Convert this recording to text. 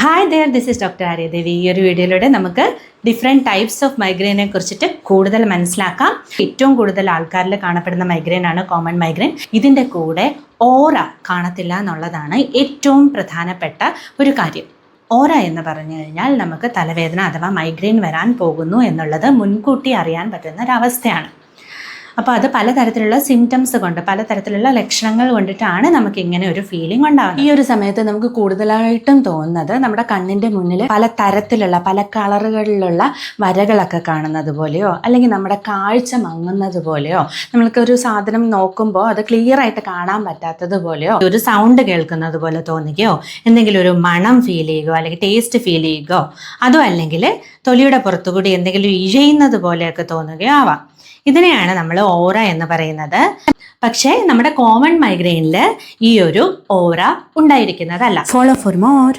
Hi there, this is doctor Aryadevi. ഈ ഒരു വീഡിയോയിലൂടെ നമുക്ക് ഡിഫറെൻറ്റ് ടൈപ്സ് ഓഫ് മൈഗ്രെയിനെ കുറിച്ചിട്ട് കൂടുതൽ മനസ്സിലാക്കാം. ഏറ്റവും കൂടുതൽ ആൾക്കാരിൽ കാണപ്പെടുന്ന മൈഗ്രെയിനാണ് കോമൺ മൈഗ്രെയിൻ. ഇതിൻ്റെ കൂടെ ഓറ കാണത്തില്ല എന്നുള്ളതാണ് ഏറ്റവും പ്രധാനപ്പെട്ട ഒരു കാര്യം. ഓറ എന്ന് പറഞ്ഞു കഴിഞ്ഞാൽ നമുക്ക് തലവേദന അഥവാ മൈഗ്രെയിൻ വരാൻ പോകുന്നു എന്നുള്ളത് മുൻകൂട്ടി അറിയാൻ പറ്റുന്ന ഒരവസ്ഥയാണ്. അപ്പോൾ അത് പലതരത്തിലുള്ള സിംറ്റംസ് കൊണ്ട്, പലതരത്തിലുള്ള ലക്ഷണങ്ങൾ കൊണ്ടിട്ടാണ് നമുക്ക് ഇങ്ങനെ ഒരു ഫീലിംഗ് ഉണ്ടാകുന്നത്. ഈ ഒരു സമയത്ത് നമുക്ക് കൂടുതലായിട്ടും തോന്നുന്നത് നമ്മുടെ കണ്ണിൻ്റെ മുന്നിൽ പല തരത്തിലുള്ള, പല കളറുകളിലുള്ള വരകളൊക്കെ കാണുന്നത് പോലെയോ, അല്ലെങ്കിൽ നമ്മുടെ കാഴ്ച മങ്ങുന്നത് പോലെയോ, നമ്മൾക്കൊരു സാധനം നോക്കുമ്പോൾ അത് ക്ലിയർ ആയിട്ട് കാണാൻ പറ്റാത്തത് പോലെയോ, ഒരു സൗണ്ട് കേൾക്കുന്നത് പോലെ തോന്നുകയോ, എന്തെങ്കിലും ഒരു മണം ഫീൽ ചെയ്യുകയോ അല്ലെങ്കിൽ ടേസ്റ്റ് ഫീൽ ചെയ്യുകയോ, അതോ അല്ലെങ്കിൽ തൊലിയുടെ പുറത്തുകൂടി എന്തെങ്കിലും ഇഴയുന്നത് പോലെയൊക്കെ തോന്നുകയോ ആവാം. ഇതിനെയാണ് നമ്മൾ ഓറ എന്ന് പറയുന്നത്. പക്ഷേ നമ്മുടെ കോമൺ മൈഗ്രെയിനിൽ ഈ ഒരു ഓറ ഉണ്ടായിരിക്കുന്നതല്ല. Follow for more.